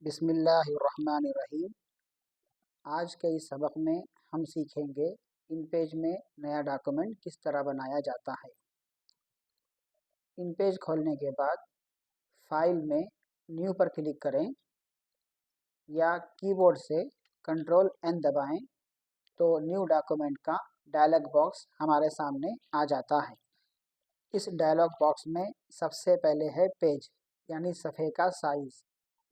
बिस्मिल्लाहिर्रहमानिर्रहीम। आज के इस सबक में हम सीखेंगे इन पेज में नया डॉक्यूमेंट किस तरह बनाया जाता है। इन पेज खोलने के बाद फाइल में न्यू पर क्लिक करें या कीबोर्ड से कंट्रोल एन दबाएं तो न्यू डॉक्यूमेंट का डायलॉग बॉक्स हमारे सामने आ जाता है। इस डायलॉग बॉक्स में सबसे पहले है पेज यानी सफ़े का साइज़।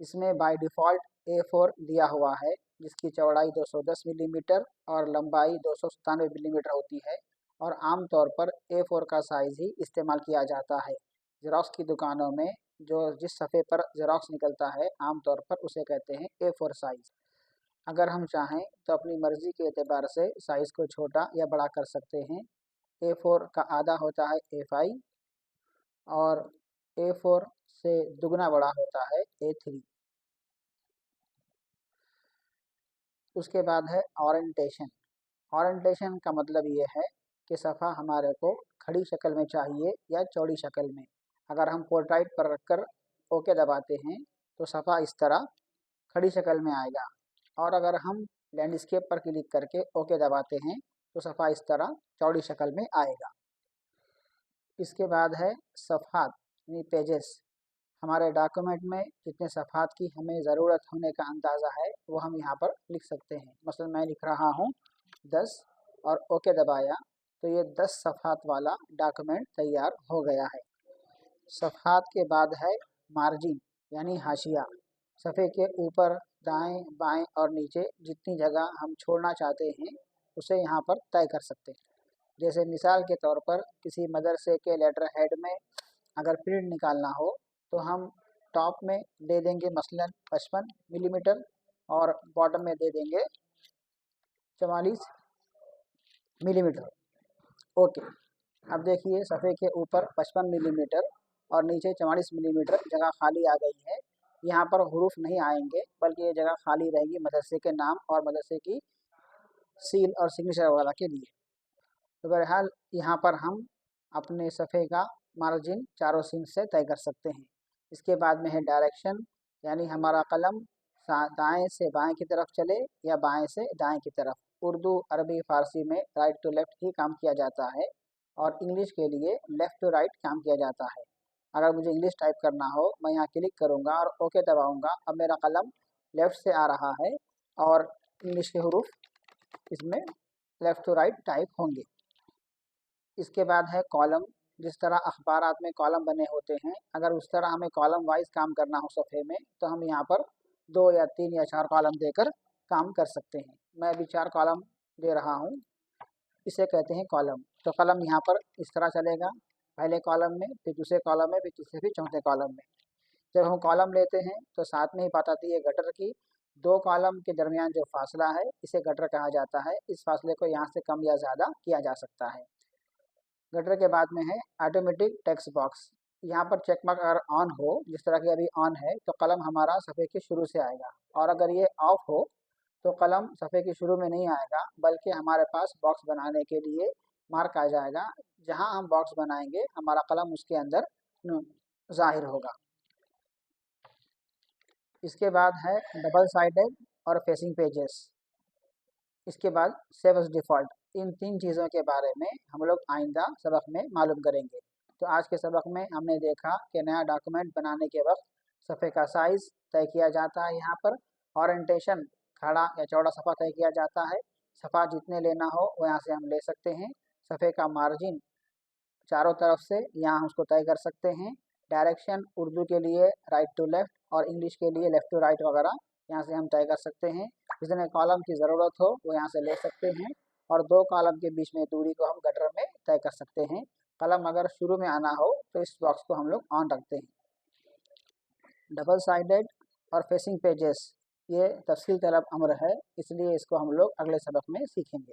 इसमें बाय डिफ़ॉल्ट A4 दिया हुआ है जिसकी चौड़ाई 210 मिलीमीटर और लंबाई 297 मिलीमीटर होती है और आमतौर पर A4 का साइज़ ही इस्तेमाल किया जाता है। ज़ेरॉक्स की दुकानों में जिस सफ़े पर ज़ेरॉक्स निकलता है आमतौर पर उसे कहते हैं A4 साइज़। अगर हम चाहें तो अपनी मर्ज़ी के एतबार से साइज़ को छोटा या बड़ा कर सकते हैं। A4 का आधा होता है A5 और A4 से दुगना बड़ा होता है A3। उसके बाद है ओरिएंटेशन। ओरिएंटेशन का मतलब ये है कि सफ़ा हमारे को खड़ी शक्ल में चाहिए या चौड़ी शक्ल में। अगर हम पोर्ट्रेट पर रखकर ओके दबाते हैं तो सफ़ा इस तरह खड़ी शक्ल में आएगा और अगर हम लैंडस्केप पर क्लिक करके ओके दबाते हैं तो सफ़ा इस तरह चौड़ी शक्ल में आएगा। इसके बाद है सफ़हात यानी पेजेस। हमारे डॉक्यूमेंट में जितने सफ़हात की हमें ज़रूरत होने का अंदाज़ा है वो हम यहाँ पर लिख सकते हैं। मसलन मैं लिख रहा हूँ 10 और ओके दबाया तो ये 10 सफ़हात वाला डॉक्यूमेंट तैयार हो गया है। सफ़हात के बाद है मार्जिन यानी हाशिया। सफ़े के ऊपर दाएं बाएं और नीचे जितनी जगह हम छोड़ना चाहते हैं उसे यहाँ पर तय कर सकते हैं। जैसे मिसाल के तौर पर किसी मदरसे के लेटर हेड में अगर प्रिंट निकालना हो तो हम टॉप में दे देंगे मसलन 55 मिलीमीटर और बॉटम में दे देंगे 44 मिलीमीटर। ओके, अब देखिए सफ़े के ऊपर 55 मिलीमीटर और नीचे 44 मिलीमीटर जगह खाली आ गई है। यहाँ पर हुरूफ नहीं आएंगे बल्कि ये जगह खाली रहेगी मदरसे के नाम और मदरसे की सील और सिग्नेचर वगैरह के लिए। तो बहरहाल यहाँ पर हम अपने सफ़े का मार्जिन चारों सीन से तय कर सकते हैं। इसके बाद में है डायरेक्शन यानी हमारा कलम दाएं से बाएं की तरफ चले या बाएं से दाएं की तरफ। उर्दू अरबी फ़ारसी में राइट टू लेफ़्ट ही काम किया जाता है और इंग्लिश के लिए लेफ़्ट टू राइट काम किया जाता है। अगर मुझे इंग्लिश टाइप करना हो मैं यहाँ क्लिक करूँगा और ओके दबाऊँगा। अब मेरा कलम लेफ़्ट से आ रहा है और इंग्लिश के हुरूफ इसमें लेफ़्ट टू राइट टाइप होंगे। इसके बाद है कॉलम। जिस तरह अखबारात में कॉलम बने होते हैं अगर उस तरह हमें कॉलम वाइज काम करना हो सफ़े में तो हम यहाँ पर 2 या 3 या 4 कॉलम देकर काम कर सकते हैं। मैं अभी 4 कॉलम दे रहा हूँ, इसे कहते हैं कॉलम। तो कलम यहाँ पर इस तरह चलेगा, पहले कॉलम में फिर दूसरे कॉलम में फिर तीसरे फिर चौथे कॉलम में। जब हम कॉलम लेते हैं तो साथ में ही बात आती है गटर की। 2 कॉलम के दरमियान जो फासला है इसे गटर कहा जाता है। इस फासले को यहाँ से कम या ज़्यादा किया जा सकता है। गटर के बाद में है ऑटोमेटिक टेक्स्ट बॉक्स। यहाँ पर चेक मार्क अगर ऑन हो, जिस तरह की अभी ऑन है, तो कलम हमारा सफ़े के शुरू से आएगा और अगर ये ऑफ हो तो कलम सफ़े के शुरू में नहीं आएगा बल्कि हमारे पास बॉक्स बनाने के लिए मार्क आ जाएगा। जहाँ हम बॉक्स बनाएंगे हमारा कलम उसके अंदर ज़ाहिर होगा। इसके बाद है डबल साइडेड और फेसिंग पेजेस। इसके बाद सेव एज़ डिफ़ॉल्ट। इन 3 चीज़ों के बारे में हम लोग आइंदा सबक में मालूम करेंगे। तो आज के सबक में हमने देखा कि नया डॉक्यूमेंट बनाने के वक्त सफ़े का साइज़ तय किया जाता है। यहाँ पर ओरिएंटेशन खड़ा या चौड़ा सफ़ा तय किया जाता है। सफ़ा जितने लेना हो वो यहाँ से हम ले सकते हैं। सफ़े का मार्जिन चारों तरफ से यहाँ हम उसको तय कर सकते हैं। डायरेक्शन उर्दू के लिए राइट टू लेफ़्ट और इंग्लिश के लिए लेफ़्ट टू राइट वगैरह यहाँ से हम तय कर सकते हैं। जितने कॉलम की ज़रूरत हो वो यहाँ से ले सकते हैं और 2 कॉलम के बीच में दूरी को हम गटर में तय कर सकते हैं। कलम अगर शुरू में आना हो तो इस बॉक्स को हम लोग ऑन रखते हैं। डबल साइडेड और फेसिंग पेजेस ये तफसील तलब अम्र है, इसलिए इसको हम लोग अगले सबक में सीखेंगे।